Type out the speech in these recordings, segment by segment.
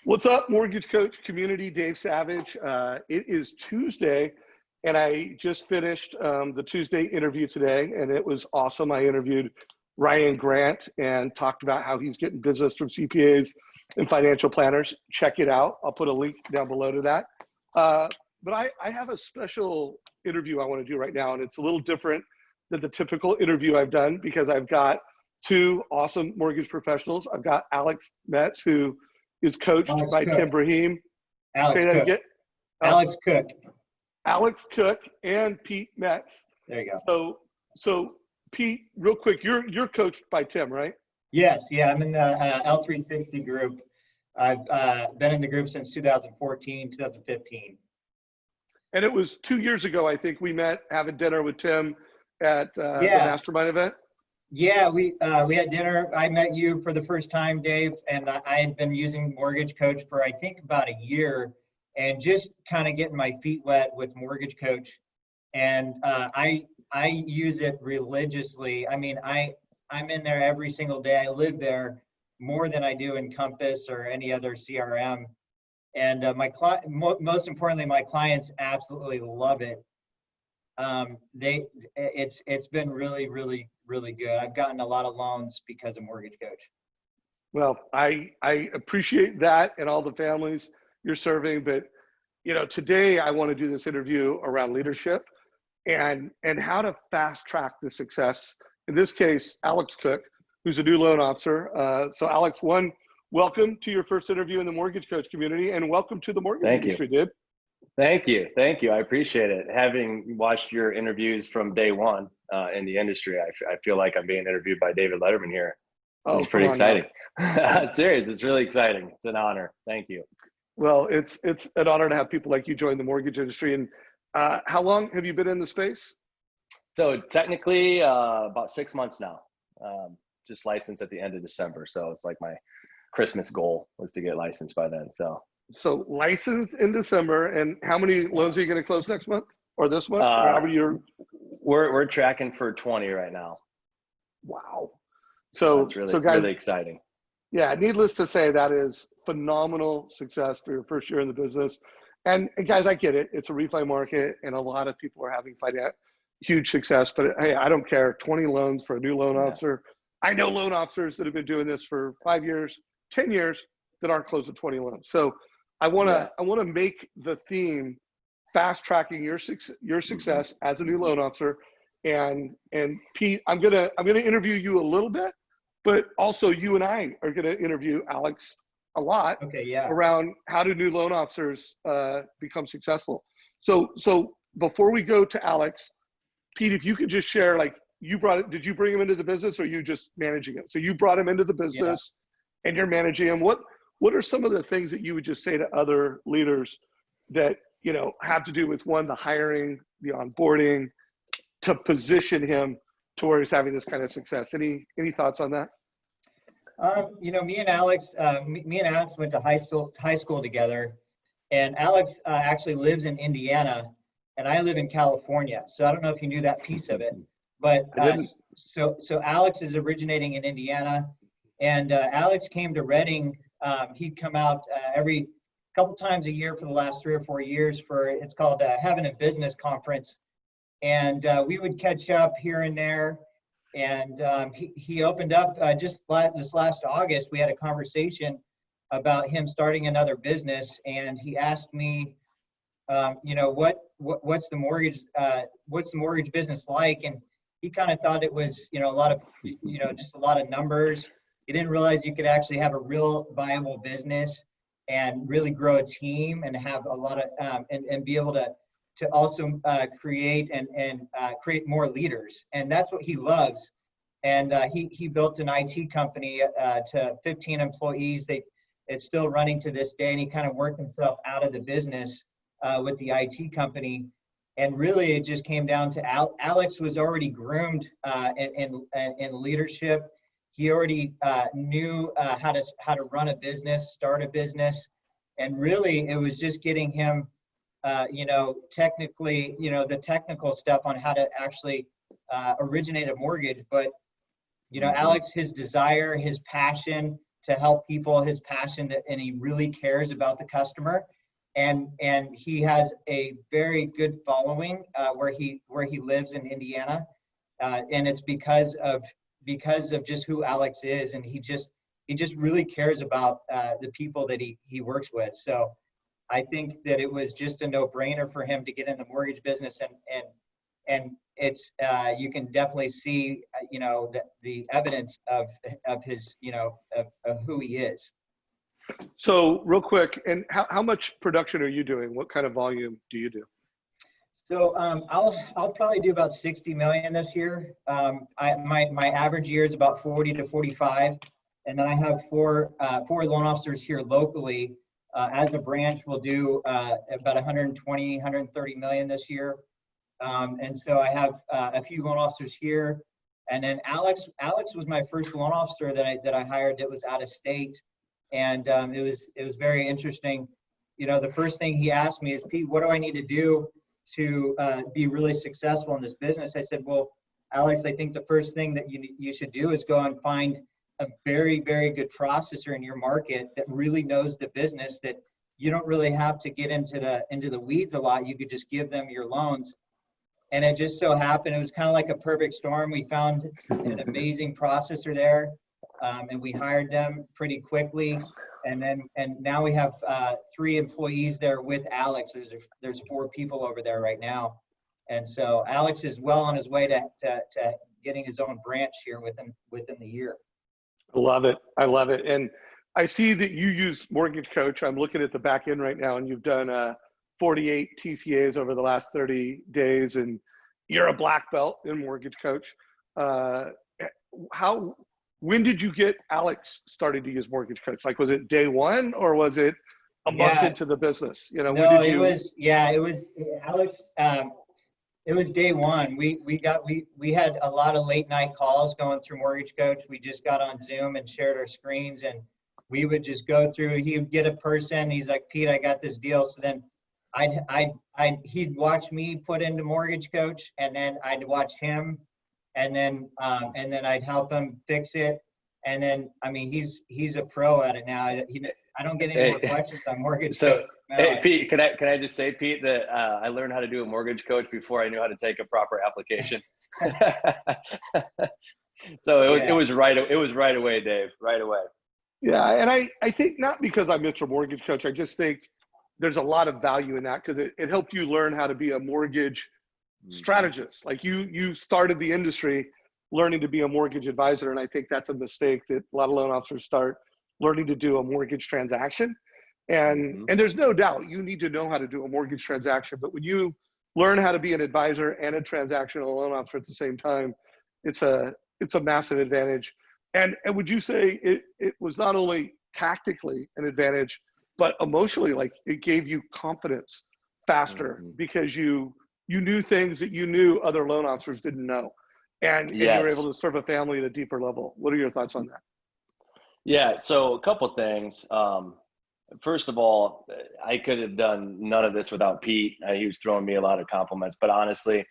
What's up, Mortgage Coach community? Dave Savage. It is Tuesday, and I just finished the Tuesday interview today, and it was awesome. I interviewed Ryan Grant and talked about how he's getting business from CPAs and financial planners. Check it out. I'll put a link down below to that. But I have a special interview I want to do right now, and it's a little different than the typical interview I've done because I've got two awesome mortgage professionals. I've got Alex Metz, who is coached by Tim Brahim. Alex Say that Cook. again. Alex Cook. Alex Cook and Pete Metz. There you go. So Pete, real quick, you're coached by Tim, right? Yes, yeah, I'm in the L360 group. I've been in the group since 2014, 2015. And it was 2 years ago, I think we met having dinner with Tim at the mastermind event. Yeah, we had dinner. I met you for the first time, Dave, and I had been using Mortgage Coach for I think about a year, and just kind of getting my feet wet with Mortgage Coach. And I use it religiously. I mean, I'm in there every single day. I live there more than I do in Compass or any other CRM. And most importantly, my clients absolutely love it. It's been really, really, really good. I've gotten a lot of loans because of Mortgage Coach. Well, I appreciate that and all the families you're serving, but today I want to do this interview around leadership and how to fast track the success. In this case, Alex Cook, who's a new loan officer. So Alex, welcome to your first interview in the Mortgage Coach community, and welcome to the mortgage industry, dude. Thank you. I appreciate it. Having watched your interviews from day one in the industry, I feel like I'm being interviewed by David Letterman here. It's pretty exciting. Serious, it's really exciting. It's an honor. Thank you. Well, it's an honor to have people like you join the mortgage industry. And how long have you been in the space? So technically about 6 months now. Just licensed at the end of December. So it's like my Christmas goal was to get licensed by then. So licensed in December, and how many loans are you going to close next month or this month? Or however you're... We're tracking for 20 right now. Wow. So that's so guys, really exciting. Yeah, needless to say, that is phenomenal success for your first year in the business. And guys, I get it. It's a refi market, and a lot of people are having huge success. But hey, I don't care. 20 loans for a new loan officer. I know loan officers that have been doing this for 5 years, 10 years that aren't closing 20 loans. So I want to make the theme fast tracking your success as a new loan officer. And Pete, I'm gonna interview you a little bit, but also you and I are gonna interview Alex a lot around how do new loan officers become successful. So before we go to Alex, Pete, if you could just share, like, did you bring him into the business, or are you just managing it? So you brought him into the business and you're managing him. What are some of the things that you would just say to other leaders that, have to do with the hiring, the onboarding, to position him to where he's having this kind of success? Any thoughts on that? Me and Alex went to high school together, and Alex actually lives in Indiana, and I live in California. So I don't know if you knew that piece of it, but so Alex is originating in Indiana, and Alex came to Reading. He'd come out every couple times a year for the last 3 or 4 years it's called Having a Business Conference. And we would catch up here and there. And he opened up just this last August. We had a conversation about him starting another business. And he asked me, what's the mortgage business like? And he kind of thought it was, a lot of, just a lot of numbers. He didn't realize you could actually have a real viable business and really grow a team and have a lot of and be able to also create and create more leaders. And that's what he loves. And he built an IT company to 15 employees. It's still running to this day, and he kind of worked himself out of the business with the IT company. And really, it just came down to Alex was already groomed in leadership. He already knew how to run a business, start a business, and really, it was just getting him, technically, the technical stuff on how to actually originate a mortgage. But Alex, his desire, his passion to help people, his passion, and he really cares about the customer. And he has a very good following where he lives in Indiana, and it's because of just who Alex is, and he just really cares about the people that he works with. So I think that it was just a no-brainer for him to get in the mortgage business, and it's you can definitely see the evidence of his of who he is. So real quick, and how much production are you doing? What kind of volume do you do? So I'll probably do about 60 million this year. My average year is about 40 to 45, and then I have four loan officers here locally. As a branch, we'll do about 120, 130 million this year. And so I have a few loan officers here, and then Alex was my first loan officer that I hired that was out of state, and it was very interesting. The first thing he asked me is, Pete, what do I need to do to be really successful in this business? I said, well, Alex, I think the first thing that you should do is go and find a very, very good processor in your market that really knows the business, that you don't really have to get into the weeds a lot. You could just give them your loans. And it just so happened, it was kind of like a perfect storm. We found an amazing processor there, and we hired them pretty quickly. And now we have 3 employees there with Alex. There's 4 people over there right now. And so Alex is well on his way to getting his own branch here within the year. I love it. I love it. And I see that you use Mortgage Coach. I'm looking at the back end right now, and you've done 48 TCAs over the last 30 days, and you're a black belt in Mortgage Coach. When did you get Alex started to use Mortgage Coach? Like, was it day one, or was it a month into the business? No, it was Alex. It was day one. We had a lot of late night calls going through Mortgage Coach. We just got on Zoom and shared our screens, and we would just go through. He would get a person. He's like, Pete, I got this deal. So then he'd watch me put into Mortgage Coach, and then I'd watch him, and then I'd help him fix it. And then, I mean, he's a pro at it now. I don't get any more questions on Mortgage Coach. Hey, Pete, can I just say, Pete, that I learned how to do a Mortgage Coach before I knew how to take a proper application. So it was right away, Dave, right away. Yeah, and I think not because I'm Mr. Mortgage Coach. I just think there's a lot of value in that, because it helped you learn how to be a mortgage strategist. Like you started the industry learning to be a mortgage advisor, and I think that's a mistake that a lot of loan officers start, learning to do a mortgage transaction. And there's no doubt you need to know how to do a mortgage transaction, but when you learn how to be an advisor and a transactional loan officer at the same time, it's a massive advantage. And would you say it was not only tactically an advantage, but emotionally, like it gave you confidence faster because you knew things that you knew other loan officers didn't know, and you were able to serve a family at a deeper level. What are your thoughts on that? Yeah, so a couple things. First of all, I could have done none of this without Pete. He was throwing me a lot of compliments, but honestly,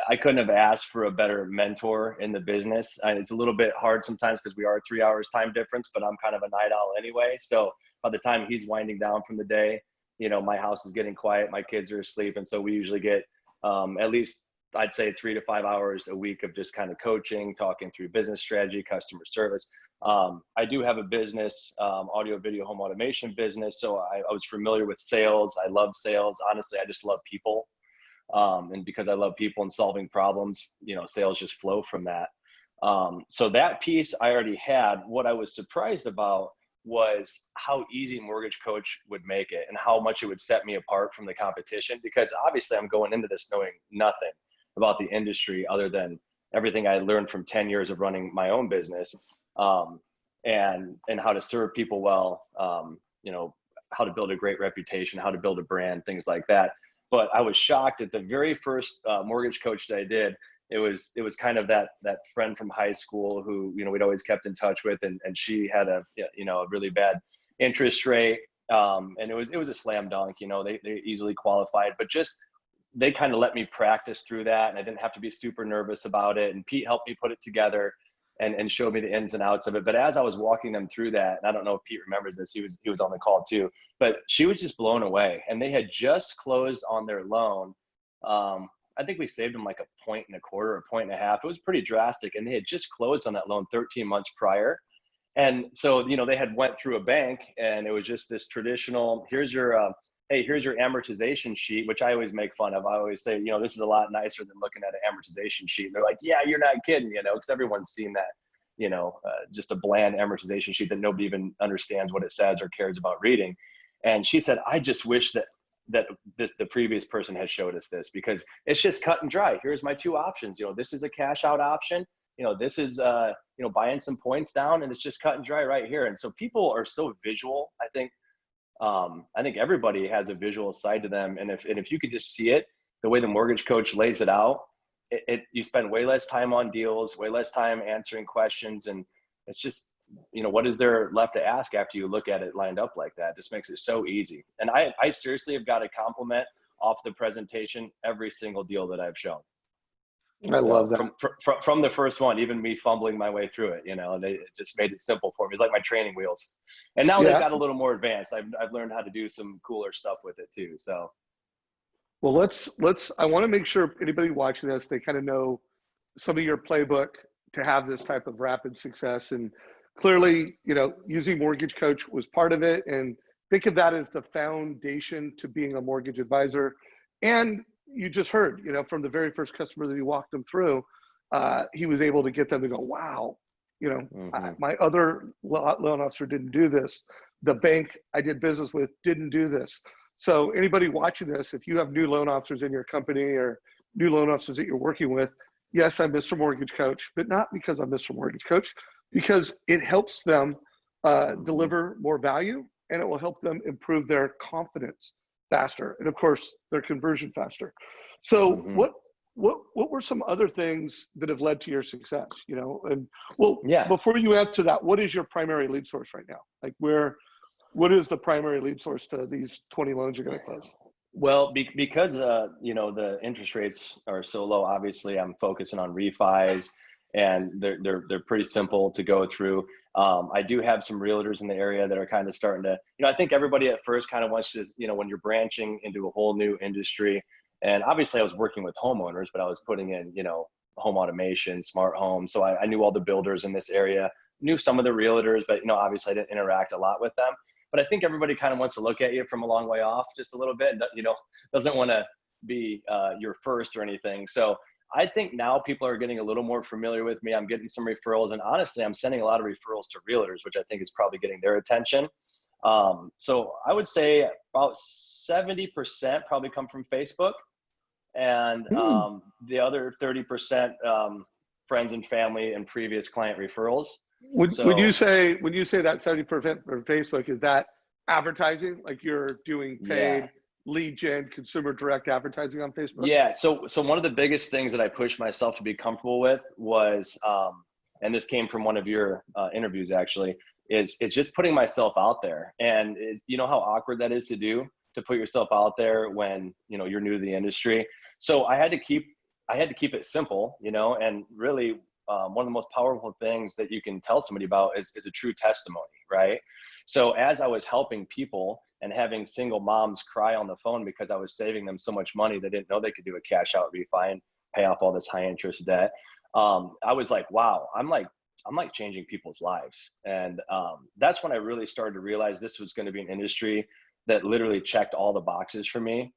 I couldn't have asked for a better mentor in the business. And it's a little bit hard sometimes because we are 3 hours time difference, but I'm kind of a night owl anyway. So by the time he's winding down from the day, my house is getting quiet, my kids are asleep. And so we usually get at least, I'd say 3 to 5 hours a week of just kind of coaching, talking through business strategy, customer service. I do have a business, audio, video, home automation business. So I was familiar with sales. I love sales. Honestly, I just love people. And because I love people and solving problems, sales just flow from that. So that piece I already had. What I was surprised about was how easy Mortgage Coach would make it and how much it would set me apart from the competition, because obviously I'm going into this knowing nothing about the industry other than everything I learned from 10 years of running my own business, and how to serve people well, how to build a great reputation, how to build a brand, things like that. But I was shocked at the very first Mortgage Coach that I did. It was kind of that friend from high school who we'd always kept in touch with, and she had a really bad interest rate, and it was a slam dunk. They easily qualified, but just they kind of let me practice through that, and I didn't have to be super nervous about it. And Pete helped me put it together, and showed me the ins and outs of it. But as I was walking them through that, and I don't know if Pete remembers this, he was on the call too, but she was just blown away. And they had just closed on their loan. I think we saved them like 1.25 points, 1.5 points. It was pretty drastic. And they had just closed on that loan 13 months prior. And so, they had went through a bank, and it was just this traditional, here's your amortization sheet, which I always make fun of. I always say, this is a lot nicer than looking at an amortization sheet. And they're like, yeah, you're not kidding, because everyone's seen that, just a bland amortization sheet that nobody even understands what it says or cares about reading. And she said, I just wish that the previous person had showed us this, because it's just cut and dry. Here's my two options. This is a cash out option. This is, buying some points down, and it's just cut and dry right here. And so people are so visual. I think everybody has a visual side to them. And if you could just see it, the way the mortgage coach lays it out, you spend way less time on deals, way less time answering questions. And it's just, what is there left to ask after you look at it lined up like that? It just makes it so easy. And I seriously have got a compliment off the presentation every single deal that I've shown. I love that. From the first one, even me fumbling my way through it, they just made it simple for me. It's like my training wheels. And now they've got a little more advanced. I've learned how to do some cooler stuff with it too. So, well, I want to make sure anybody watching this, they kind of know some of your playbook to have this type of rapid success. And clearly, using Mortgage Coach was part of it. And think of that as the foundation to being a mortgage advisor. And you just heard, from the very first customer that he walked them through, he was able to get them to go, wow, my other loan officer didn't do this. The bank I did business with didn't do this. So anybody watching this, if you have new loan officers in your company or new loan officers that you're working with, yes, I'm Mr. Mortgage Coach, but not because I'm Mr. Mortgage Coach, because it helps them deliver more value, and it will help them improve their confidence faster, and of course their conversion faster. So what were some other things that have led to your success? Before you answer that, what is your primary lead source right now? Like what is the primary lead source to these 20 loans you're going to close? Well, because the interest rates are so low, obviously I'm focusing on refis, and they're pretty simple to go through. I do have some realtors in the area that are kind of starting to, I think everybody at first kind of wants to, when you're branching into a whole new industry, and obviously I was working with homeowners, but I was putting in, home automation, smart home. So I knew all the builders in this area, knew some of the realtors, but, obviously I didn't interact a lot with them. But I think everybody kind of wants to look at you from a long way off just a little bit, and, doesn't want to be your first or anything. So I think now people are getting a little more familiar with me. I'm getting some referrals, and honestly, I'm sending a lot of referrals to realtors, which I think is probably getting their attention. So I would say about 70% probably come from Facebook, and the other 30% friends and family and previous client referrals. When you say that 70% for Facebook, is that advertising? Like you're doing paid lead gen, consumer direct advertising on Facebook? Yeah. So one of the biggest things that I pushed myself to be comfortable with was, and this came from one of your interviews actually, is just putting myself out there. And you know how awkward that is to do, to put yourself out there when, you're new to the industry. So I had to keep it simple, and really one of the most powerful things that you can tell somebody about is a true testimony, right? So as I was helping people and having single moms cry on the phone because I was saving them so much money, they didn't know they could do a cash out refi and pay off all this high interest debt. I was like, wow, I'm like changing people's lives. And that's when I really started to realize this was going to be an industry that literally checked all the boxes for me.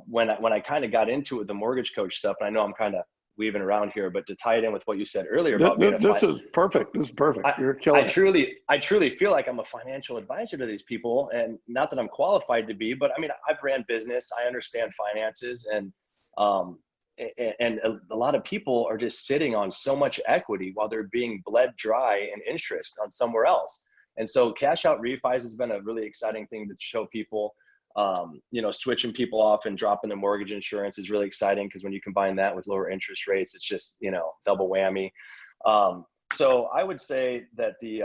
When I kind of got into it with the mortgage coach stuff, and I know I'm kind of weaving around here, but to tie it in with what you said earlier about this is perfect. You're killing it. I truly feel like I'm a financial advisor to these people, and not that I'm qualified to be, but I mean, I've ran business, I understand finances, and a lot of people are just sitting on so much equity while they're being bled dry in interest on somewhere else. And so cash out refis has been a really exciting thing to show people. Switching people off and dropping their mortgage insurance is really exciting, because when you combine that with lower interest rates, it's just, double whammy. So I would say that the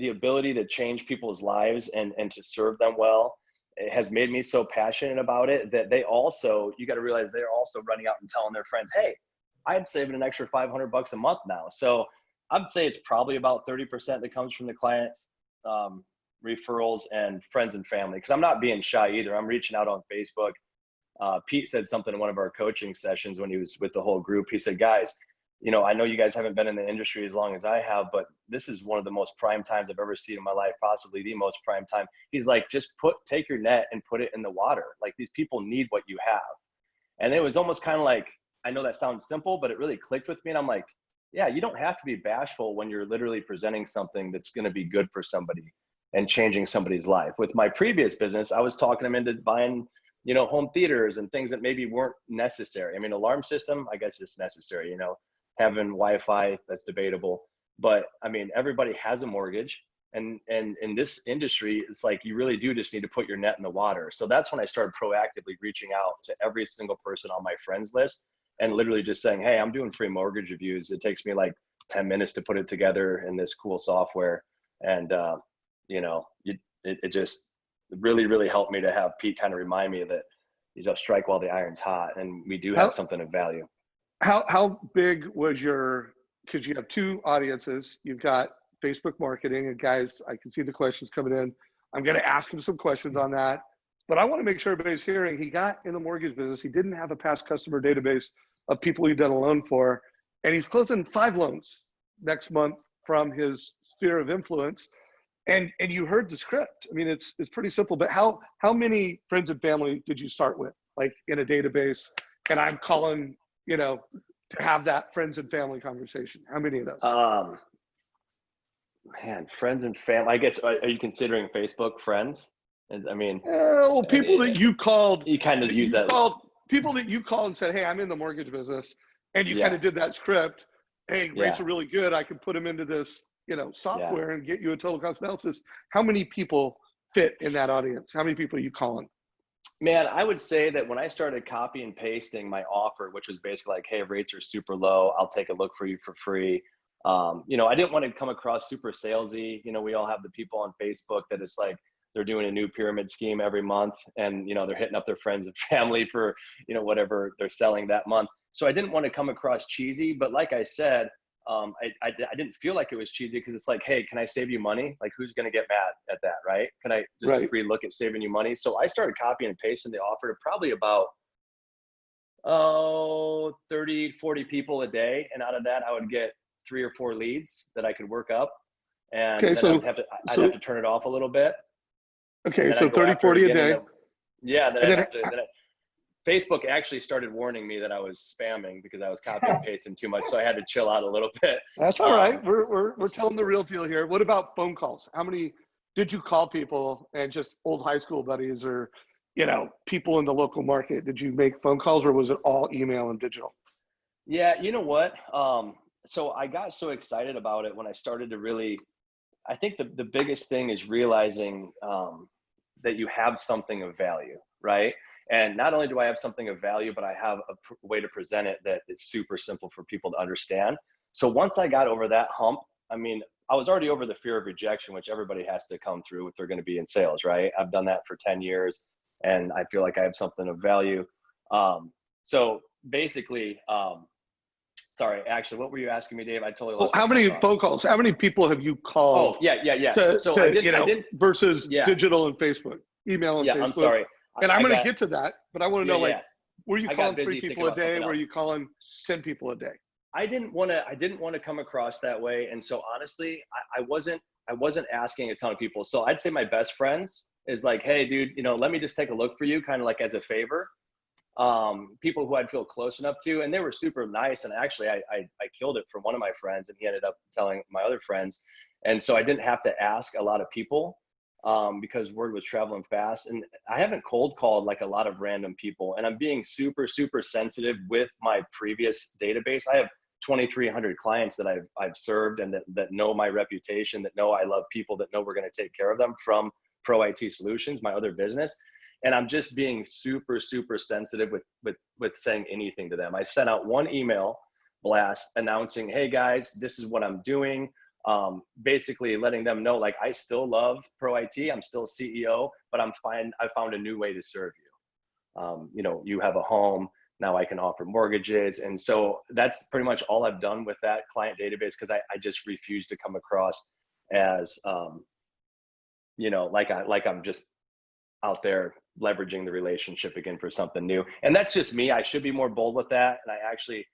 ability to change people's lives and to serve them well, it has made me so passionate about it that you got to realize they're also running out and telling their friends, hey, I'm saving an extra $500 a month now. So I'd say it's probably about 30% that comes from the client referrals and friends and family. Cause I'm not being shy either. I'm reaching out on Facebook. Pete said something in one of our coaching sessions when he was with the whole group. He said, guys, you know, I know you guys haven't been in the industry as long as I have, but this is one of the most prime times I've ever seen in my life, possibly the most prime time. He's like, just take your net and put it in the water. Like, these people need what you have. And it was almost kind of like, I know that sounds simple, but it really clicked with me. And I'm like, yeah, you don't have to be bashful when you're literally presenting something that's going to be good for somebody and changing somebody's life. With my previous business, I was talking them into buying, you know, home theaters and things that maybe weren't necessary. I mean, alarm system, I guess it's necessary, you know, having Wi-Fi, that's debatable. But I mean, everybody has a mortgage. And in this industry, it's like, you really do just need to put your net in the water. So that's when I started proactively reaching out to every single person on my friends list and literally just saying, hey, I'm doing free mortgage reviews. It takes me like 10 minutes to put it together in this cool software. And, you know, it just really, really helped me to have Pete kind of remind me that he's a strike while the iron's hot, and we do have something of value. How big was because you have two audiences. You've got Facebook marketing, and guys, I can see the questions coming in. I'm going to ask him some questions on that, but I want to make sure everybody's hearing. He got in the mortgage business. He didn't have a past customer database of people he'd done a loan for, and he's closing 5 loans next month from his sphere of influence. And you heard the script. I mean, it's pretty simple, but how many friends and family did you start with, like in a database? And I'm calling, you know, to have that friends and family conversation. How many of those? Man, friends and family, I guess, are you considering Facebook friends? I mean, well, people that you called, you kind of use that. People that you called and said, hey, I'm in the mortgage business. And you Yeah. kind of did that script. Hey, rates Yeah. are really good. I can put them into this, you know, software and get you a total cost analysis. How many people fit in that audience? How many people are you calling? Man, I would say that when I started copy and pasting my offer, which was basically like, hey, rates are super low, I'll take a look for you for free. You know, I didn't want to come across super salesy. You know, we all have the people on Facebook that it's like they're doing a new pyramid scheme every month, and, you know, they're hitting up their friends and family for, you know, whatever they're selling that month. So I didn't want to come across cheesy, but like I said, I didn't feel like it was cheesy, because it's like, hey, can I save you money? Like, who's going to get mad at that, right? Can I just a free look at saving you money? So I started copying and pasting the offer to probably about 30, 40 people a day. And out of that, I would get 3 or 4 leads that I could work up. And okay, then I'd have to turn it off a little bit. Okay, so 30, 40 a day. Facebook actually started warning me that I was spamming because I was copying and pasting too much. So I had to chill out a little bit. That's all right. We're telling the real deal here. What about phone calls? How many did you call people, and just old high school buddies, or, you know, people in the local market? Did you make phone calls, or was it all email and digital? Yeah, you know what? So I got so excited about it when I started to really, I think the biggest thing is realizing that you have something of value, right? And not only do I have something of value, but I have a way to present it that is super simple for people to understand. So once I got over that hump, I mean, I was already over the fear of rejection, which everybody has to come through if they're going to be in sales, right? I've done that for 10 years, and I feel like I have something of value. So basically, sorry, actually, what were you asking me, Dave? I totally lost. How many phone calls? How many people have you called? Oh, yeah. So I did versus digital and Facebook, email and Facebook. I'm sorry. And I'm going to get to that, but I want to know, like, were you calling 3 people a day? Were you calling 10 people a day? I didn't want to come across that way. And so honestly, I wasn't asking a ton of people. So I'd say my best friends is like, hey dude, you know, let me just take a look for you, kind of like as a favor. People who I'd feel close enough to, and they were super nice. And actually I killed it for one of my friends, and he ended up telling my other friends. And so I didn't have to ask a lot of people. Because word was traveling fast, and I haven't cold called like a lot of random people, and I'm being super, super sensitive with my previous database. I have 2,300 clients that I've served, and that know my reputation, that know I love people, that know we're going to take care of them from Pro IT Solutions, my other business. And I'm just being super, super sensitive with saying anything to them. I sent out one email blast announcing, hey guys, this is what I'm doing. Basically letting them know, like, I still love Pro IT, I'm still CEO, but I'm fine. I found a new way to serve you. You know, you have a home, Now I can offer mortgages. And so that's pretty much all I've done with that client database, because I just refuse to come across as, you know, like I'm just out there leveraging the relationship again for something new. And that's just me. I should be more bold with that. And I actually,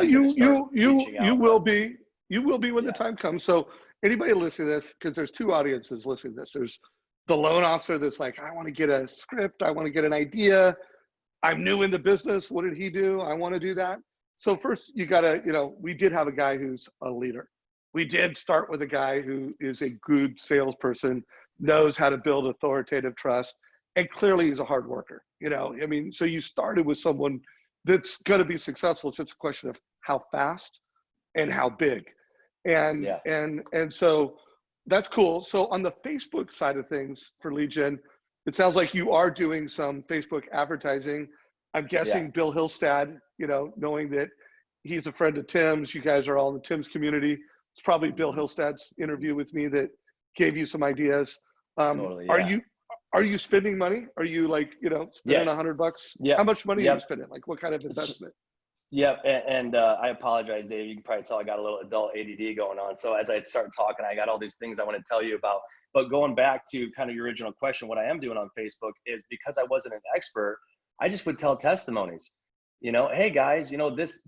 you will be when Yeah. the time comes. So anybody listening to this, because there's two audiences listening to this. There's the loan officer that's like, I want to get a script, I want to get an idea, I'm new in the business, what did he do, I want to do that. So first you gotta, you know, we did have a guy who's a leader. We did start with a guy who is a good salesperson, knows how to build authoritative trust, and clearly he's a hard worker. You know, I mean, so you started with someone that's going to be successful. It's just a question of how fast and how big. And Yeah. and so that's cool. So on the Facebook side of things for lead gen, it sounds like you are doing some Facebook advertising. I'm guessing Bill Hillstad, you know, knowing that he's a friend of Tim's, you guys are all in the Tim's community. It's probably Bill Hillstad's interview with me that gave you some ideas. Totally, yeah. Are you spending money? Are you like, you know, spending Yes. $100? Yeah. How much money are you spending? Like what kind of investment? Yep. And I apologize, Dave. You can probably tell I got a little adult ADD going on. So as I start talking, I got all these things I want to tell you about. But going back to kind of your original question, what I am doing on Facebook is, because I wasn't an expert, I just would tell testimonies. You know, hey guys, you know, this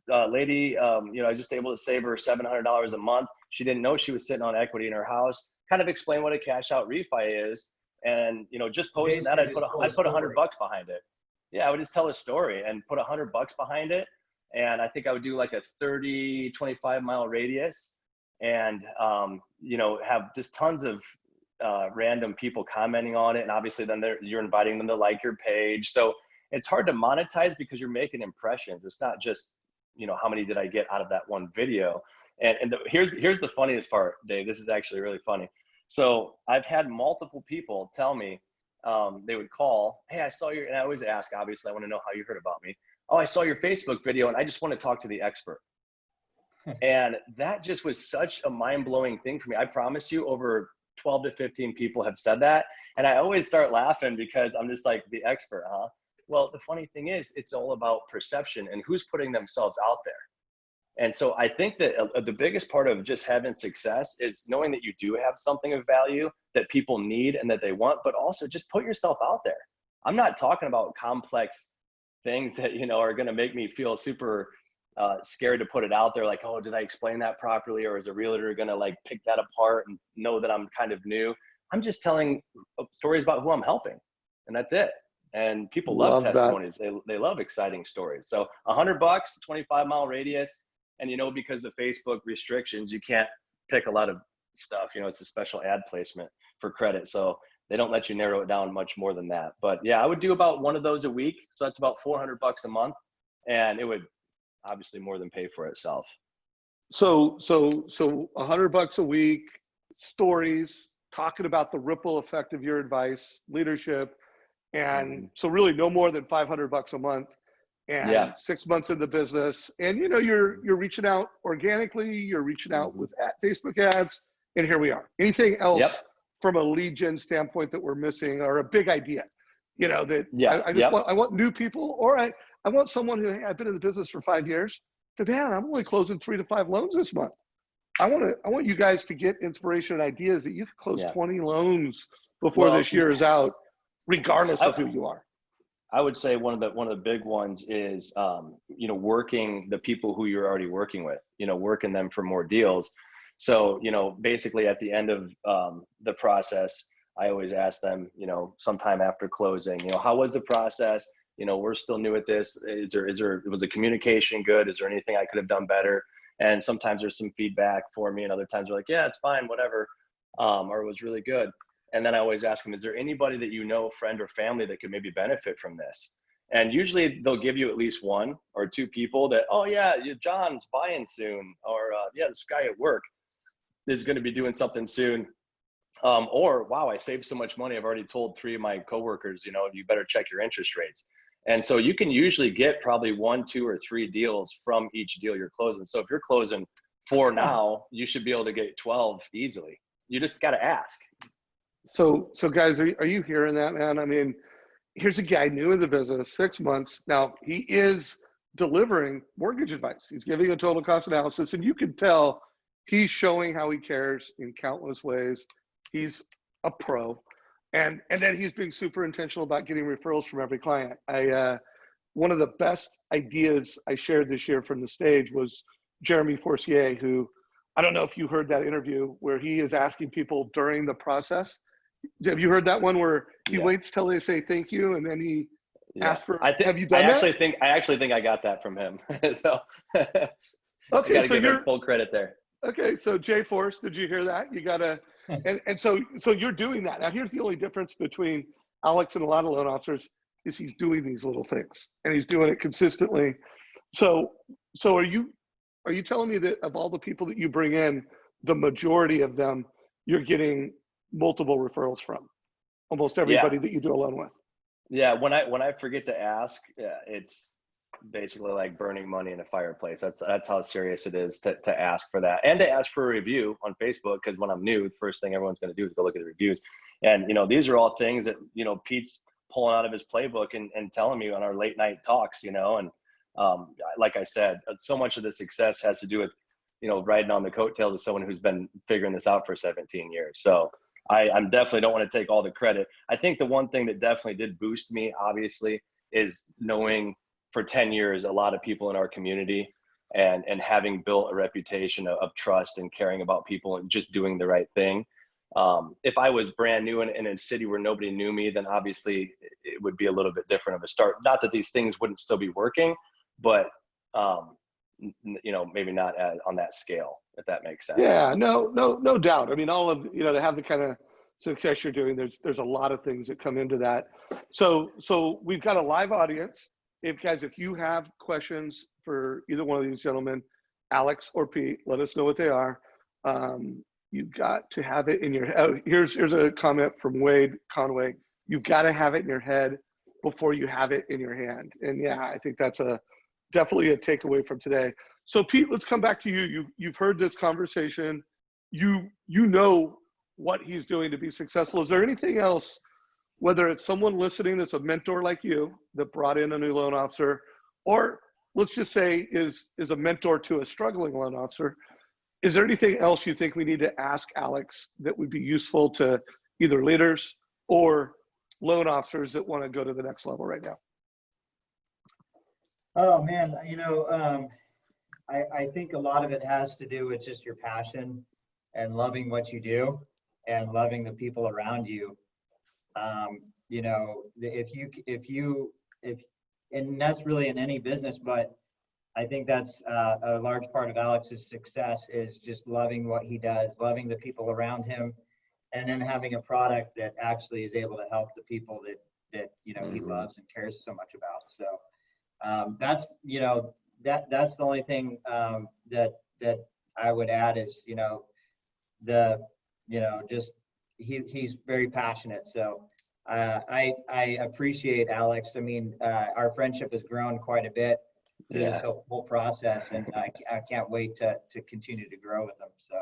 lady, you know, I was just able to save her $700 a month. She didn't know she was sitting on equity in her house. Kind of explain what a cash out refi is. And, you know, just posting that, I'd put $100 behind it. Yeah, I would just tell a story and put $100 behind it. And I think I would do like a 30, 25 mile radius, and, you know, have just tons of random people commenting on it. And obviously then you're inviting them to like your page. So it's hard to monetize because you're making impressions. It's not just, you know, how many did I get out of that one video? And here's the funniest part, Dave. This is actually really funny. So I've had multiple people tell me, they would call, hey, I saw your, and I always ask, obviously, I want to know how you heard about me. Oh, I saw your Facebook video and I just want to talk to the expert. And that just was such a mind-blowing thing for me. I promise you, over 12 to 15 people have said that. And I always start laughing because I'm just like, the expert, huh? Well, the funny thing is, it's all about perception and who's putting themselves out there. And so I think that the biggest part of just having success is knowing that you do have something of value that people need and that they want, but also just put yourself out there. I'm not talking about complex things that, you know, are going to make me feel super scared to put it out there. Like, oh, did I explain that properly? Or is a realtor going to like pick that apart and know that I'm kind of new? I'm just telling stories about who I'm helping, and that's it. And people love testimonies. They love exciting stories. So $100, 25-mile radius. And, you know, because the Facebook restrictions, you can't pick a lot of stuff. You know, it's a special ad placement for credit. So they don't let you narrow it down much more than that. But yeah, I would do about one of those a week. So that's about $400 a month. And it would obviously more than pay for itself. So $100 a week, stories, talking about the ripple effect of your advice, leadership. And so really no more than $500 a month. And 6 months in the business, and you know, you're reaching out organically, you're reaching out with Facebook ads, and here we are. Anything else from a lead gen standpoint that we're missing, or a big idea, you know, that I want new people, or I want someone who, hey, I've been in the business for 5 years, but man, I'm only closing 3 to 5 loans this month. I want you guys to get inspiration and ideas that you can close 20 loans before this year is out, regardless of who you are. I would say one of the big ones is, you know, working the people who you're already working with, you know, working them for more deals. So, you know, basically at the end of the process, I always ask them, you know, sometime after closing, you know, how was the process? You know, we're still new at this. Was the communication good? Is there anything I could have done better? And sometimes there's some feedback for me, and other times they're like, yeah, it's fine, whatever. Or it was really good. And then I always ask them, is there anybody that you know, friend or family, that could maybe benefit from this? And usually they'll give you at least 1 or 2 people that, oh yeah, John's buying soon. Or yeah, this guy at work is going to be doing something soon. Or wow, I saved so much money. I've already told 3 of my coworkers, you know, you better check your interest rates. And so you can usually get probably 1, 2, or 3 deals from each deal you're closing. So if you're closing 4 now, you should be able to get 12 easily. You just got to ask. So guys, are you hearing that, man? I mean, here's a guy new in the business, 6 months. Now he is delivering mortgage advice. He's giving a total cost analysis, and you can tell he's showing how he cares in countless ways. He's a pro. And then he's being super intentional about getting referrals from every client. One of the best ideas I shared this year from the stage was Jeremy Forcier, who, I don't know if you heard that interview where he is asking people during the process. Have you heard that one where he waits till they say thank you and then he asks for? Have you done that? I actually think I got that from him. So okay, so give him full credit there. Okay, so Jay Force, did you hear that? You gotta, and so you're doing that. Now here's the only difference between Alex and a lot of loan officers is he's doing these little things and he's doing it consistently. So are you telling me that of all the people that you bring in, the majority of them you're getting multiple referrals from? Almost everybody that you do a loan with. Yeah, when I forget to ask, it's basically like burning money in a fireplace. That's how serious it is to ask for that and to ask for a review on Facebook, because when I'm new, the first thing everyone's going to do is go look at the reviews. And these are all things that Pete's pulling out of his playbook and telling me on our late night talks, and like I said, so much of the success has to do with riding on the coattails of someone who's been figuring this out for 17 years. So I'm definitely don't want to take all the credit. I think the one thing that definitely did boost me, obviously, is knowing for 10 years a lot of people in our community and having built a reputation of trust and caring about people and just doing the right thing. If I was brand new in a city where nobody knew me, then obviously it would be a little bit different of a start. Not that these things wouldn't still be working, but maybe not on that scale, if that makes sense. Yeah, no doubt. I mean, all of, to have the kind of success you're doing, there's a lot of things that come into that. So we've got a live audience. If you have questions for either one of these gentlemen, Alex or Pete, let us know what they are. You've got to have it in your head. Oh, here's a comment from Wade Conway. You've got to have it in your head before you have it in your hand. And yeah, I think that's definitely a takeaway from today. So Pete, let's come back to you. You've heard this conversation. You know what he's doing to be successful. Is there anything else, whether it's someone listening that's a mentor like you that brought in a new loan officer, or let's just say is a mentor to a struggling loan officer, is there anything else you think we need to ask Alex that would be useful to either leaders or loan officers that want to go to the next level right now? Oh man, I think a lot of it has to do with just your passion and loving what you do and loving the people around you. And that's really in any business, but I think that's a large part of Alex's success is just loving what he does, loving the people around him, and then having a product that actually is able to help the people that he loves and cares so much about. So that's that's the only thing that I would add is he's very passionate. So I appreciate Alex. I mean, our friendship has grown quite a bit through this whole process, and I can't wait to continue to grow with him. So.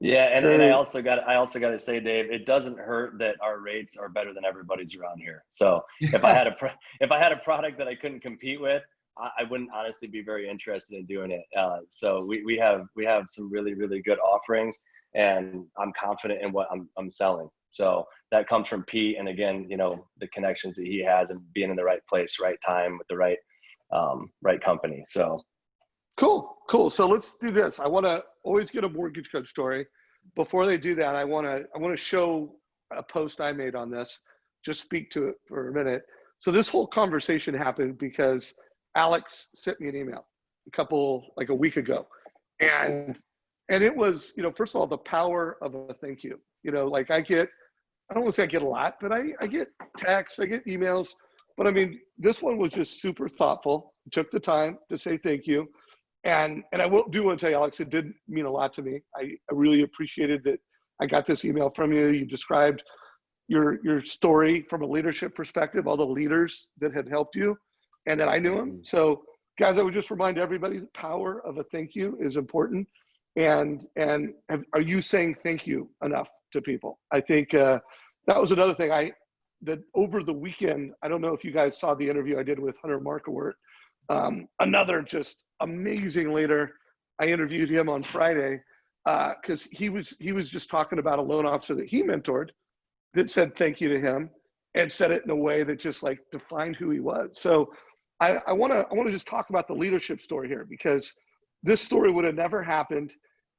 Yeah, and I also got to say, Dave, it doesn't hurt that our rates are better than everybody's around here. So if I had a product that I couldn't compete with, I wouldn't honestly be very interested in doing it. So we have some really, really good offerings, and I'm confident in what I'm selling. So that comes from Pete, and again, the connections that he has and being in the right place, right time with the right company. So cool. So let's do this. I want to always get a mortgage coach story. Before they do that, I want to show a post I made on this. Just speak to it for a minute. So this whole conversation happened because Alex sent me an email a week ago, and it was, first of all, the power of a thank you. I don't want to say I get a lot, but I get texts, I get emails, but I mean, this one was just super thoughtful. Took the time to say thank you. And I do want to tell you, Alex, it did mean a lot to me. I really appreciated that I got this email from you. You described your story from a leadership perspective, all the leaders that had helped you, and that I knew them. So guys, I would just remind everybody the power of a thank you is important. And are you saying thank you enough to people? I think that was another thing. that over the weekend, I don't know if you guys saw the interview I did with Hunter Markowert, another just amazing leader. I interviewed him on Friday because he was just talking about a loan officer that he mentored that said thank you to him and said it in a way that just like defined who he was. So I want to just talk about the leadership story here, because this story would have never happened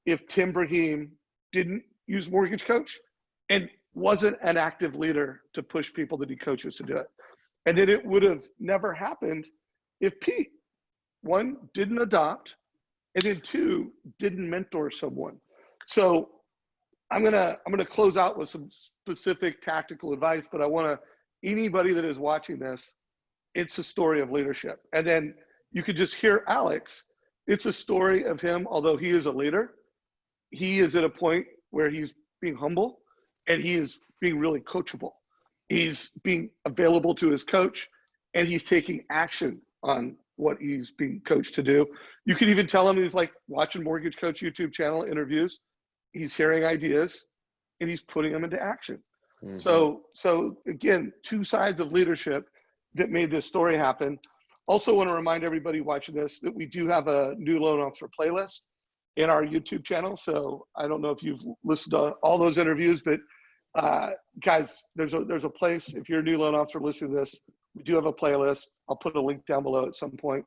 if Tim Brahim didn't use Mortgage Coach and wasn't an active leader to push people to be coaches to do it. And then it would have never happened if Pete, one, didn't adopt, and then two, didn't mentor someone. So I'm gonna close out with some specific tactical advice, but I want anybody that is watching this, it's a story of leadership. And then you could just hear Alex. It's a story of him, although he is a leader, he is at a point where he's being humble and he is being really coachable. He's being available to his coach and he's taking action on what he's being coached to do. You can even tell him he's like watching Mortgage Coach YouTube channel interviews. He's hearing ideas and he's putting them into action. Mm-hmm. So again, two sides of leadership that made this story happen. Also want to remind everybody watching this that we do have a new loan officer playlist in our YouTube channel. So I don't know if you've listened to all those interviews, but guys, there's a place, if you're a new loan officer listening to this, we do have a playlist. I'll put a link down below at some point.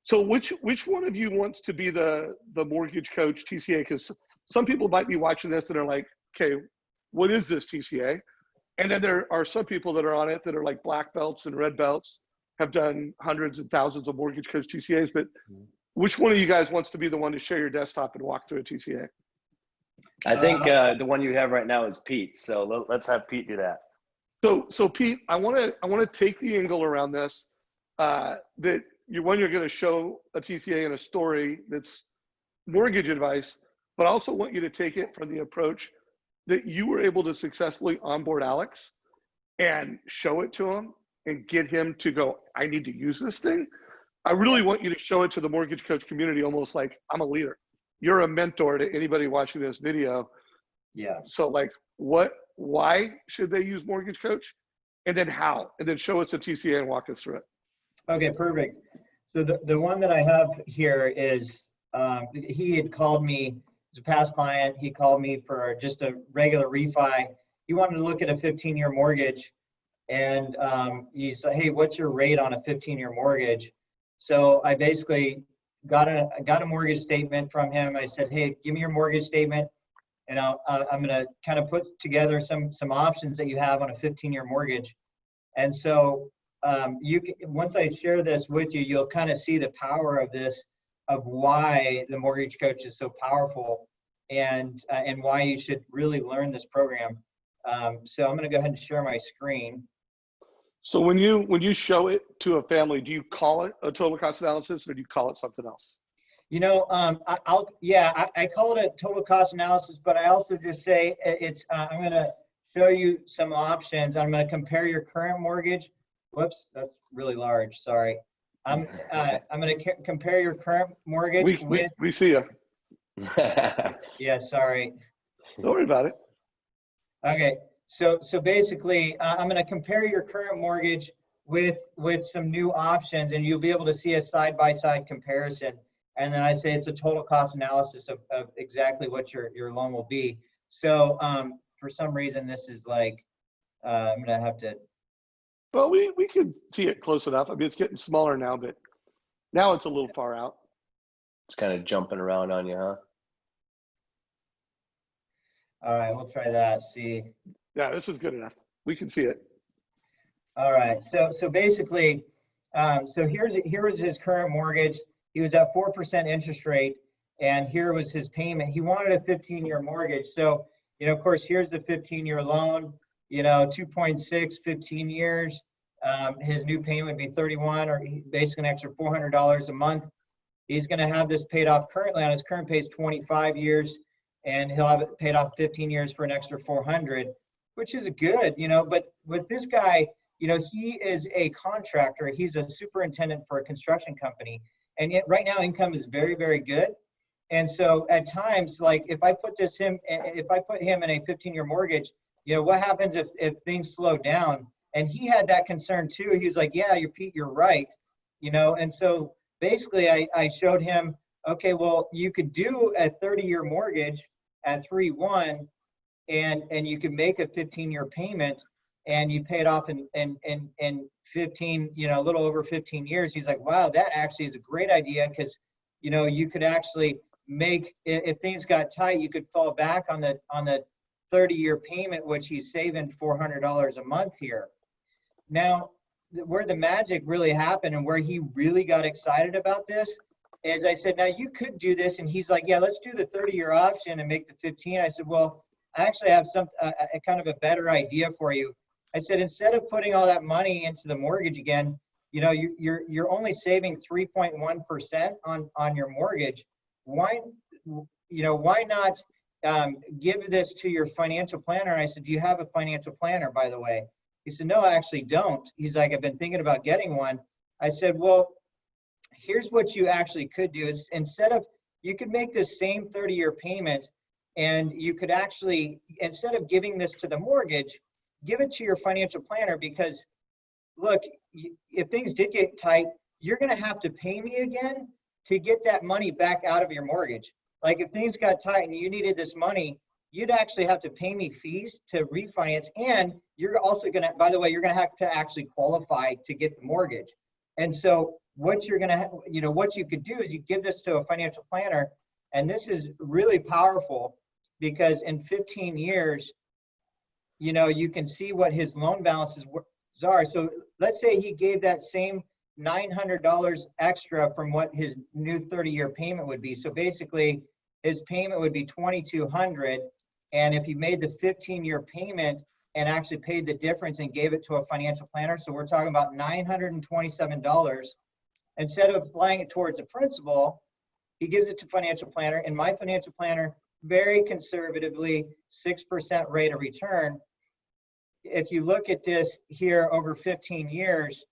So which one of you wants to be the Mortgage Coach TCA? Because some people might be watching this and are like, okay, what is this TCA? And then there are some people that are on it that are like black belts and red belts, have done hundreds and thousands of Mortgage Coach TCAs, but which one of you guys wants to be the one to share your desktop and walk through a TCA? I think the one you have right now is Pete. So let's have Pete do that. So Pete, I want to take the angle around this, that you're going to show a TCA in a story that's mortgage advice, but I also want you to take it from the approach that you were able to successfully onboard Alex and show it to him and get him to go, I need to use this thing. I really want you to show it to the Mortgage Coach community almost like I'm a leader. You're a mentor to anybody watching this video. Yeah. So like why should they use Mortgage Coach? And then how? And then show us a TCA and walk us through it. Okay, perfect. So the one that I have here is, he had called me, as a past client, he called me for just a regular refi. He wanted to look at a 15-year mortgage. And he said, hey, what's your rate on a 15-year mortgage? So I basically got a mortgage statement from him. I said, hey, give me your mortgage statement. And I'm going to kind of put together some options that you have on a 15-year mortgage. And so once I share this with you, you'll kind of see the power of this, of why the Mortgage Coach is so powerful, and why you should really learn this program. So I'm going to go ahead and share my screen. So when you show it to a family, do you call it a total cost analysis or do you call it something else? You know, I call it a total cost analysis, but I also just say it's, I'm going to show you some options. I'm going to compare your current mortgage. Whoops, that's really large. Sorry. I'm going to compare your current mortgage with. We see you. Yeah, sorry. Don't worry about it. Okay. So basically, I'm going to compare your current mortgage with some new options, and you'll be able to see a side-by-side comparison. And then I say it's a total cost analysis of exactly what your loan will be. So for some reason, this is like, I'm going to have to. Well, we can see it close enough. I mean, it's getting smaller now, but now it's a little far out. It's kind of jumping around on you, huh? All right, we'll try that. See. Yeah, this is good enough. We can see it. All right. So basically, so here was his current mortgage. He was at 4% interest rate, and here was his payment. He wanted a 15-year mortgage. So, you know, of course, here's the 15-year loan. You know, 2.6, 15 years. His new payment would be 31, or basically an extra $400 a month. He's going to have this paid off currently on his current pay is 25 years, and he'll have it paid off 15 years for an extra 400, which is good, you know. But with this guy, you know, he is a contractor. He's a superintendent for a construction company, and yet right now income is very, very good. And so at times, like if I put him in a 15-year mortgage, you know, what happens if things slow down? And he had that concern too. He was like, yeah, Pete, you're right. And so basically I showed him, okay, well, you could do a 30-year mortgage at 3.1 and you can make a 15-year payment and you pay it off in 15, a little over 15 years. He's like, wow, that actually is a great idea, because, you could actually make, if things got tight, you could fall back on the 30-year payment, which he's saving $400 a month here. Now, where the magic really happened and where he really got excited about this is I said, now you could do this. And he's like, yeah, let's do the 30-year option and make the 15. I said, well, I actually have a kind of a better idea for you. I said, instead of putting all that money into the mortgage again, you're only saving 3.1% on your mortgage. Why not give this to your financial planner? And I said, do you have a financial planner, by the way? He said, no, I actually don't. He's like, I've been thinking about getting one. I said, well, here's what you actually could do is you could make this same 30-year payment, and you could actually, instead of giving this to the mortgage, give it to your financial planner, because look, if things did get tight, you're going to have to pay me again to get that money back out of your mortgage. Like if things got tight and you needed this money, you'd actually have to pay me fees to refinance. And you're also going to, by the way, you're going to have to actually qualify to get the mortgage. And so what you're going to, what you could do is you give this to a financial planner. And this is really powerful, because in 15 years, you can see what his loan balances are. So let's say he gave that same $900 extra from what his new 30-year payment would be. So basically his payment would be $2,200. And if he made the 15-year payment and actually paid the difference and gave it to a financial planner, so we're talking about $927, instead of applying it towards a principal, he gives it to financial planner. And my financial planner, very conservatively, 6% rate of return. If you look at this here over 15 years,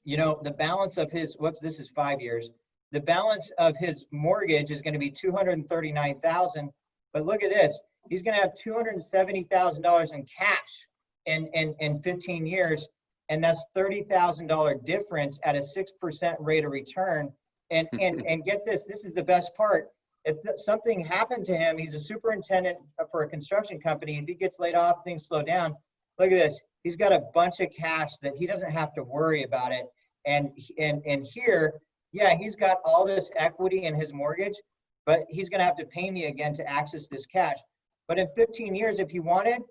the balance of his, this is 5 years. The balance of his mortgage is going to be $239,000. But look at this, he's going to have $270,000 in cash in 15 years. And that's $30,000 difference at a 6% rate of return. And get this, this is the best part. If something happened to him, he's a superintendent for a construction company. If he gets laid off, things slow down. Look at this. He's got a bunch of cash that he doesn't have to worry about it. And here, yeah, he's got all this equity in his mortgage, but he's going to have to pay me again to access this cash. But in 15 years, if he wanted,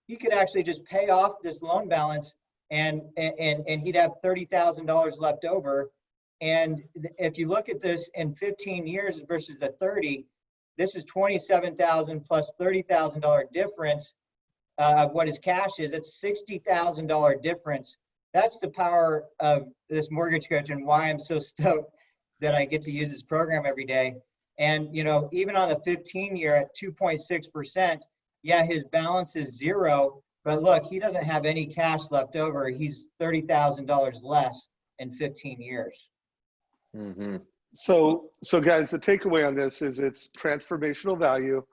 he could actually just pay off this loan balance, and he'd have $30,000 left over. And if you look at this in 15 years versus the 30, this is $27,000 plus $30,000 difference of what his cash is. It's $60,000 difference. That's the power of this mortgage coach, and why I'm so stoked that I get to use this program every day. And even on the 15-year at 2.6%, yeah, his balance is zero, but look, he doesn't have any cash left over. He's $30,000 less in 15 years. Mm-hmm. So guys, the takeaway on this is it's transformational value,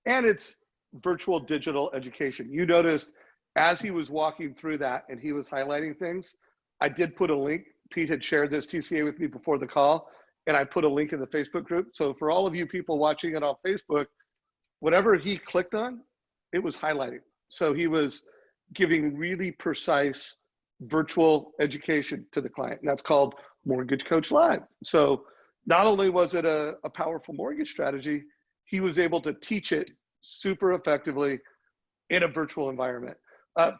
and it's virtual digital education. You noticed as he was walking through that and he was highlighting things, I did put a link. Pete had shared this TCA with me before the call, and I put a link in the Facebook group. So for all of you people watching it on Facebook, whatever he clicked on, it was highlighting. So he was giving really precise virtual education to the client, and that's called Mortgage Coach Live. So not only was it a powerful mortgage strategy, he was able to teach it super effectively in a virtual environment.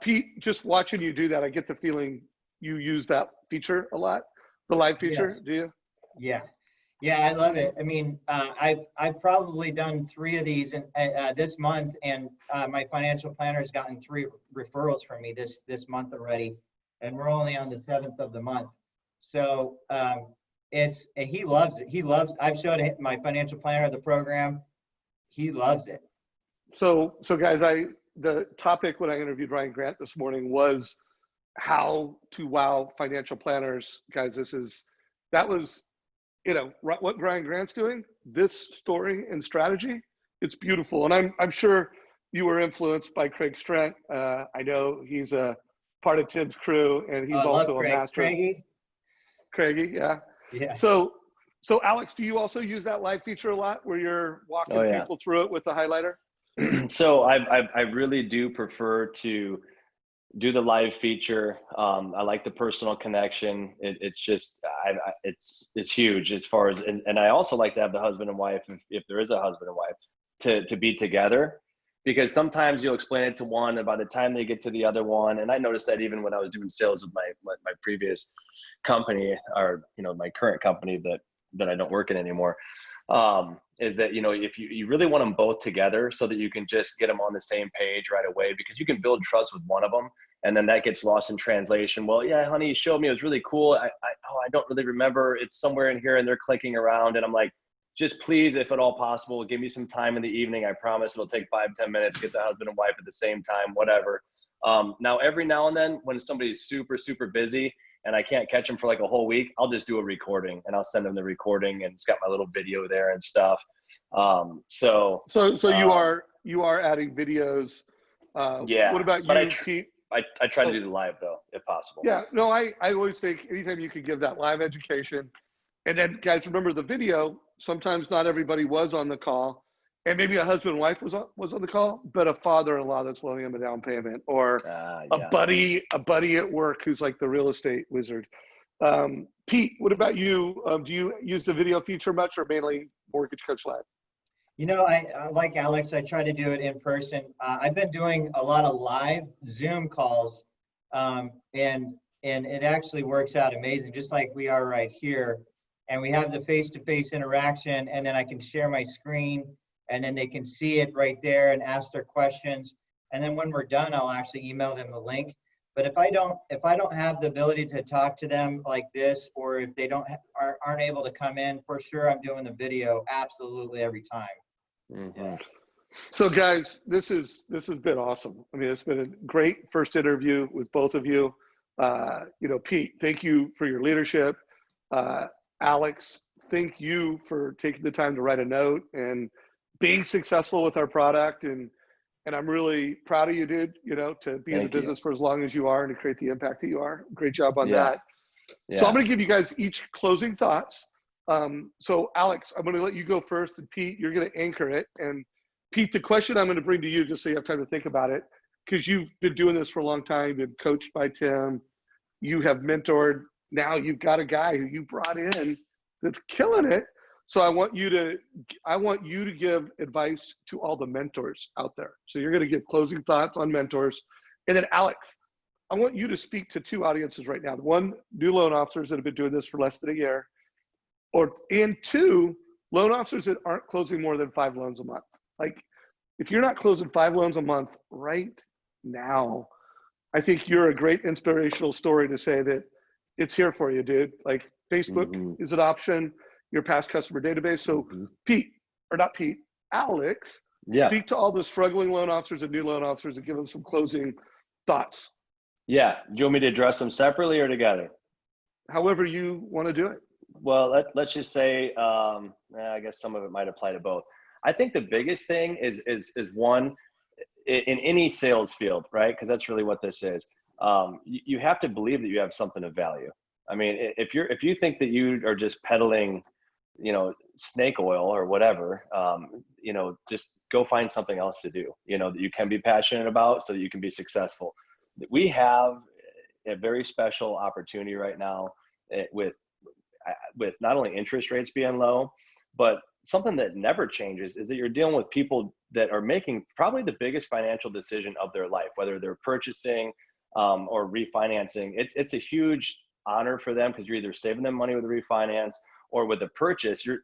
Pete, just watching you do that, I get the feeling you use that feature a lot, the live feature. Yes. Do you? Yeah, I love it. I mean, I've probably done 3 of these this month, and my financial planner has gotten 3 referrals from me this month already, and we're only on the 7th of the month. So he loves it. I've showed my financial planner the program. He loves it. So guys, the topic when I interviewed Ryan Grant this morning was how to wow financial planners. Guys, that was, what Ryan Grant's doing, this story and strategy, it's beautiful. And I'm sure you were influenced by Craig Strent. I know he's a part of Tim's crew, and he's I love also a Craig. master. Craigie, yeah. Yeah. So Alex, do you also use that live feature a lot where you're walking people through it with the highlighter? So I really do prefer to do the live feature. I like the personal connection. It's just, it's huge as far as, and I also like to have the husband and wife, if there is a husband and wife, to be together, because sometimes you'll explain it to one, and by the time they get to the other one, and I noticed that even when I was doing sales with my previous company, or, you know, my current company that I don't work in anymore, is that, you know, if you really want them both together so that you can just get them on the same page right away, because you can build trust with one of them, and then that gets lost in translation. Well, yeah, honey, you showed me, it was really cool. I don't really remember. It's somewhere in here, and they're clicking around, and I'm like, just please, if at all possible, give me some time in the evening. I promise it'll take 5-10 minutes, get the husband and wife at the same time, whatever. Now, every now and then when somebody's super, super busy and I can't catch them for like a whole week, I'll just do a recording, and I'll send them the recording, and it's got my little video there and stuff. So you are adding videos. Yeah. What about you, Pete? I try to do the live though, if possible. Yeah, no, I always think anytime you could give that live education, and then guys, remember the video, sometimes not everybody was on the call, and maybe a husband and wife was on the call, but a father-in-law that's loaning him a down payment, or a buddy at work who's like the real estate wizard. Pete, what about you? Do you use the video feature much, or mainly Mortgage Coach Live? You know, I like Alex, I try to do it in person. I've been doing a lot of live Zoom calls, and it actually works out amazing, just like we are right here. And we have the face-to-face interaction, and then I can share my screen, and then they can see it right there and ask their questions. And then when we're done, I'll actually email them the link. But if I don't have the ability to talk to them like this, or if they aren't able to come in, for sure I'm doing the video absolutely every time. Mm-hmm. Yeah. So guys, this has been awesome. I mean, it's been a great first interview with both of you. You know, Pete, thank you for your leadership. Alex, thank you for taking the time to write a note and being successful with our product. And I'm really proud of you, dude, you know, to be in the business for as long as you are and to create the impact that you are. Great job on that. Yeah. So I'm going to give you guys each closing thoughts. So Alex, I'm going to let you go first, and Pete, you're going to anchor it. And Pete, the question I'm going to bring to you, just so you have time to think about it, because you've been doing this for a long time, you've been coached by Tim, you have mentored, now you've got a guy who you brought in that's killing it. So I want you to give advice to all the mentors out there. So you're going to give closing thoughts on mentors. And then Alex, I want you to speak to two audiences right now. One, new loan officers that have been doing this for less than a year, and two, loan officers that aren't closing more than 5 loans a month. Like, if you're not closing 5 loans a month right now, I think you're a great inspirational story to say that it's here for you, dude. Like, Facebook is an option, your past customer database. So Alex, speak to all the struggling loan officers and new loan officers and give them some closing thoughts. Yeah. Do you want me to address them separately or together? However you want to do it. Well, let's just say, I guess some of it might apply to both. I think the biggest thing is one, in any sales field, right? Because that's really what this is. You have to believe that you have something of value. I mean, if you think that you are just peddling, you know, snake oil or whatever, you know, just go find something else to do, you know, that you can be passionate about so that you can be successful. We have a very special opportunity right now with not only interest rates being low, but something that never changes is that you're dealing with people that are making probably the biggest financial decision of their life, whether they're purchasing or refinancing. It's a huge honor for them, because you're either saving them money with a refinance or with a purchase. You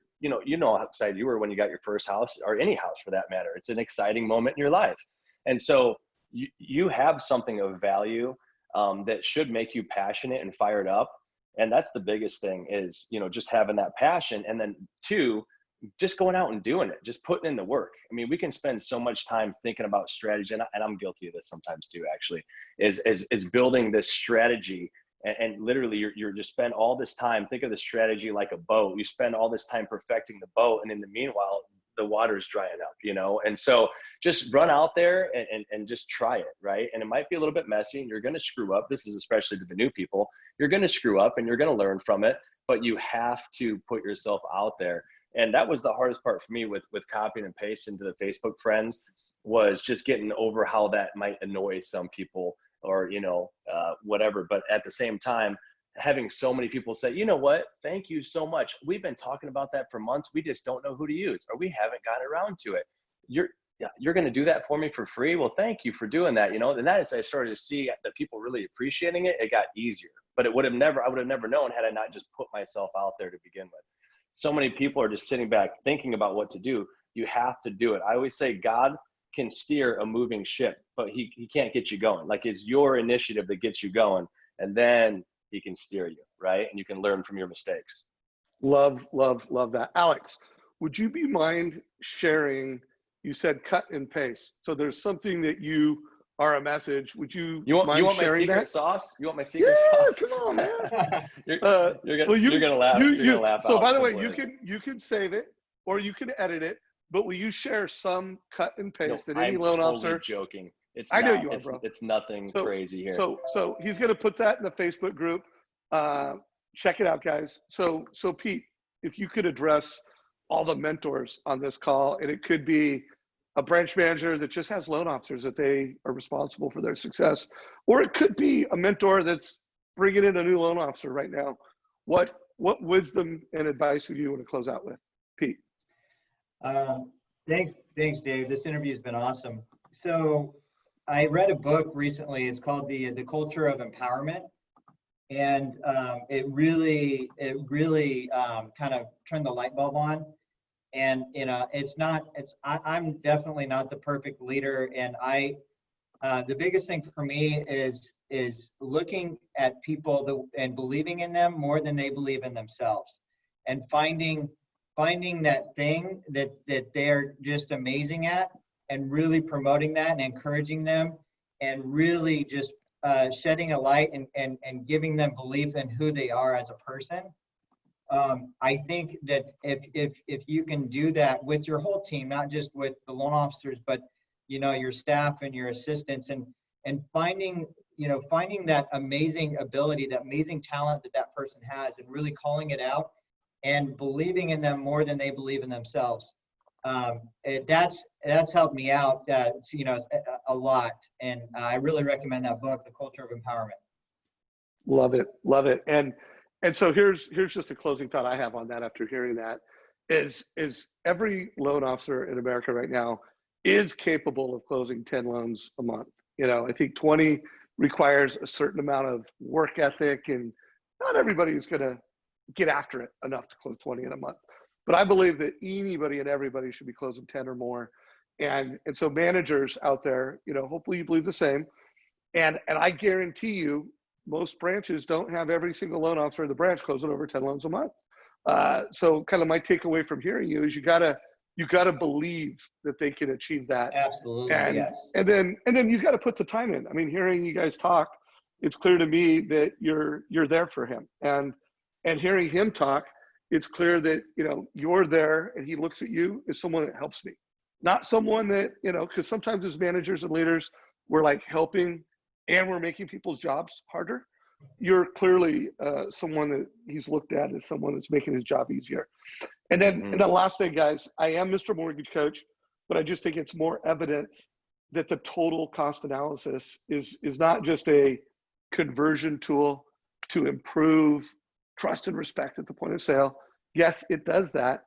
know how excited you were when you got your first house, or any house for that matter. It's an exciting moment in your life. And so you have something of value that should make you passionate and fired up. And that's the biggest thing, is, you know, just having that passion. And then two, just going out and doing it, just putting in the work. I mean, we can spend so much time thinking about strategy, and I'm guilty of this sometimes too, actually, is building this strategy. And literally you're just spend all this time, think of the strategy like a boat. You spend all this time perfecting the boat. And in the meanwhile, the water's drying up, you know? And so just run out there and just try it, right? And it might be a little bit messy and you're going to screw up. This is especially to the new people. You're going to screw up and you're going to learn from it, but you have to put yourself out there. And that was the hardest part for me with copying and pasting to the Facebook friends, was just getting over how that might annoy some people, or, you know, whatever. But at the same time, having so many people say, you know what, thank you so much. We've been talking about that for months. We just don't know who to use, or we haven't gotten around to it. You're going to do that for me for free? Well, thank you for doing that. You know, and that is, I started to see that people really appreciating it. It got easier, but I would have never known had I not just put myself out there to begin with. So many people are just sitting back thinking about what to do. You have to do it. I always say God can steer a moving ship, but he can't get you going. Like, it's your initiative that gets you going, and then he can steer you, right? And you can learn from your mistakes. Love that. Alex, would you be mind sharing, you said cut and paste. So there's something that you are a message. Would you want sharing my secret that? sauce? You want my secret sauce? Come on, man. you're gonna laugh. You're gonna laugh. So out by the some way, words. you can save it or you can edit it, but will you share some cut and paste that any I'm loan totally officer? joking. I know you are, bro. It's nothing crazy here. So he's going to put that in the Facebook group. Check it out, guys. So Pete, if you could address all the mentors on this call, and it could be a branch manager that just has loan officers that they are responsible for their success, or it could be a mentor that's bringing in a new loan officer right now. What wisdom and advice would you want to close out with, Pete? Thanks, Dave. This interview has been awesome. So I read a book recently. It's called The Culture of Empowerment. And it really kind of turned the light bulb on. And, you know, I'm definitely not the perfect leader. And the biggest thing for me is looking at people and believing in them more than they believe in themselves, and finding that thing that they're just amazing at, and really promoting that and encouraging them, and really just shedding a light and giving them belief in who they are as a person. I think that if you can do that with your whole team, not just with the loan officers, but, you know, your staff and your assistants, and finding that amazing ability, that amazing talent that person has, and really calling it out and believing in them more than they believe in themselves. That's helped me out, a lot. And I really recommend that book, The Culture of Empowerment. Love it. And so here's just a closing thought I have on that after hearing that is every loan officer in America right now is capable of closing 10 loans a month. You know, I think 20 requires a certain amount of work ethic, and not everybody is going to get after it enough to close 20 in a month. But I believe that anybody and everybody should be closing 10 or more. And so managers out there, you know, hopefully you believe the same. And I guarantee you, most branches don't have every single loan officer in the branch closing over 10 loans a month. So kind of my takeaway from hearing you is you gotta believe that they can achieve that. Absolutely, yes. And then you've got to put the time in. I mean, hearing you guys talk, it's clear to me that you're there for him. And hearing him talk, it's clear that, you know, you're there and he looks at you as someone that helps me. Not someone that, you know, because sometimes as managers and leaders, we're like helping and we're making people's jobs harder. You're clearly someone that he's looked at as someone that's making his job easier. And then and the last thing, guys, I am Mr. Mortgage Coach, but I just think it's more evident that the total cost analysis is not just a conversion tool to improve trust and respect at the point of sale. Yes, it does that,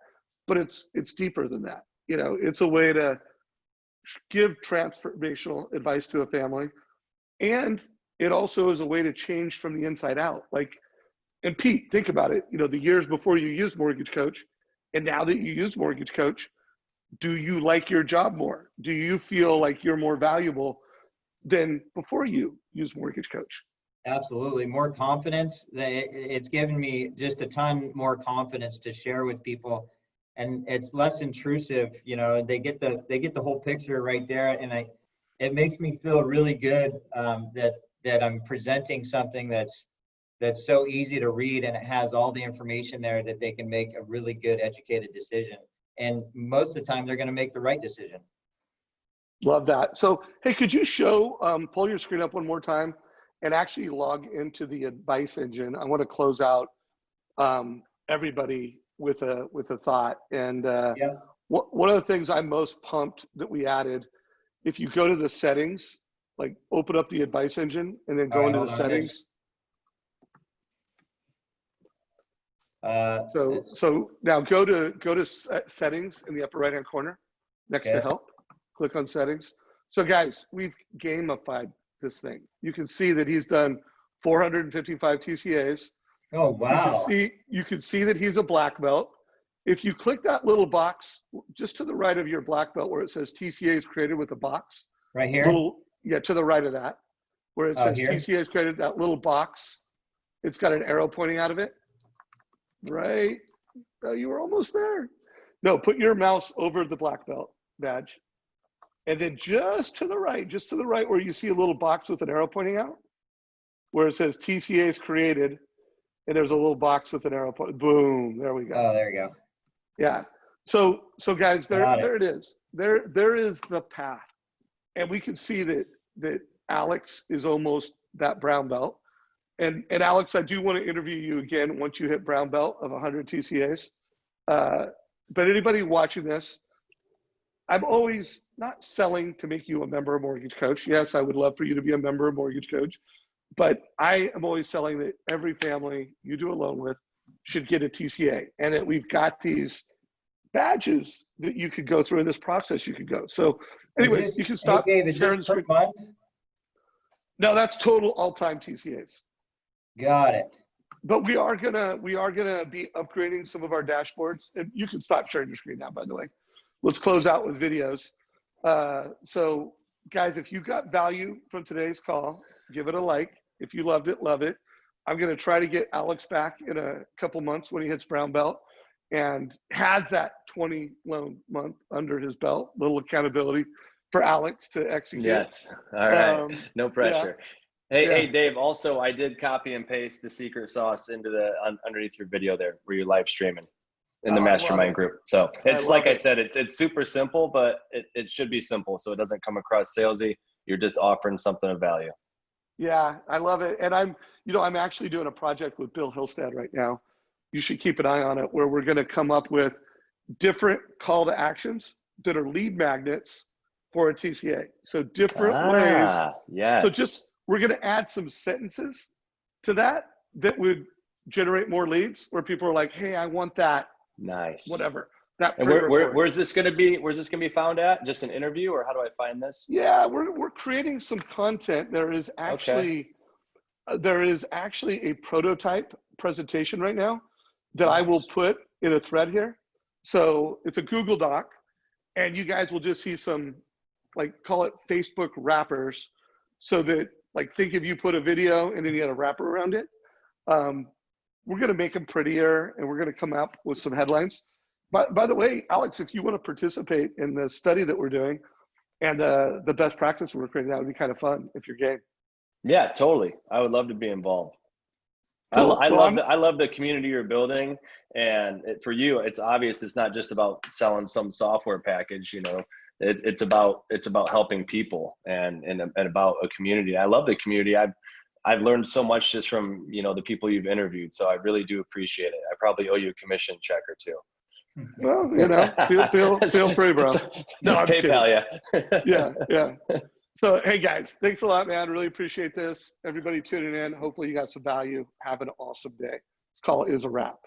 but it's deeper than that. You know, it's a way to give transformational advice to a family, and it also is a way to change from the inside out. Like, and Pete, think about it. You know, the years before you used Mortgage Coach, and now that you use Mortgage Coach, do you like your job more? Do you feel like you're more valuable than before you use Mortgage Coach? Absolutely. More confidence. It's given me just a ton more confidence to share with people, and it's less intrusive. You know, they get the whole picture right there, and it makes me feel really good that I'm presenting something that's so easy to read, and it has all the information there that they can make a really good educated decision. and most of the time they're going to make the right decision. Love that. So, hey, could you show, pull your screen up one more time and actually log into the advice engine? I want to close out everybody with a thought. And Yeah. one of the things I'm most pumped that we added, if you go to the settings, like open up the advice engine and then go into the settings. So now go to settings in the upper right hand corner next to help. Click on settings. So guys, we've gamified this thing. You can see that he's done 455 TCAs. Oh wow! You can see that he's a black belt. If you click that little box just to the right of your black belt where it says TCAs created with a box. Right here. To the right of that, where it says here? TCAs created, that little box. It's got an arrow pointing out of it. Right. Oh, you were almost there. No, put your mouse over the black belt badge. And then just to the right where you see a little box with an arrow pointing out, where it says TCAs created, and there's a little box with an arrow pointing, boom, there we go. Oh, there we go. Yeah. So guys, there it is. There is the path. And we can see that Alex is almost that brown belt. And Alex, I do want to interview you again once you hit brown belt of 100 TCAs. But anybody watching this, I'm always not selling to make you a member of Mortgage Coach. Yes, I would love for you to be a member of Mortgage Coach, but I am always selling that every family you do a loan with should get a TCA, and that we've got these badges that you could go through in this process you could go. So anyways, you can stop sharing the screen. No, that's total all-time TCAs. Got it. But we are gonna be upgrading some of our dashboards, and you can stop sharing your screen now, by the way. Let's close out with videos. So guys, if you got value from today's call, give it a like. If you loved it, love it. I'm gonna try to get Alex back in a couple months when he hits brown belt and has that 20 loan month under his belt. Little accountability for Alex to execute. Yes, all right, no pressure. Yeah. Hey, Dave, also I did copy and paste the secret sauce into the underneath your video there where you're live streaming in the mastermind group. So it's like I said, it's super simple, but it should be simple so it doesn't come across salesy. You're just offering something of value. Yeah, I love it. And I'm actually doing a project with Bill Hillstead right now. You should keep an eye on it, where we're going to come up with different call to actions that are lead magnets for a TCA. So different ways. Yes. So we're going to add some sentences to that would generate more leads, where people are like, hey, I want that. Nice. Whatever. And where's this going to be? Where's this going to be found at? Just an interview, or how do I find this? Yeah, we're creating some content. There is actually a prototype presentation right now that I will put in a thread here. So it's a Google Doc, and you guys will just see some, like, call it Facebook wrappers, so that, like, think if you put a video and then you had a wrapper around it. We're going to make them prettier, and we're going to come up with some headlines. By the way, Alex, if you want to participate in the study that we're doing and the best practice we're creating, that would be kind of fun if you're game. Yeah, totally. I would love to be involved. Cool. I love the community you're building, and for you, it's obvious it's not just about selling some software package. You know, it's about helping people and about a community. I love the community. I've learned so much just from the people you've interviewed. So I really do appreciate it. I probably owe you a commission check or two. Well, feel free, bro. No, I'm PayPal, kidding. Yeah. So, hey guys, thanks a lot, man. Really appreciate this. Everybody tuning in. Hopefully you got some value. Have an awesome day. This call is a wrap.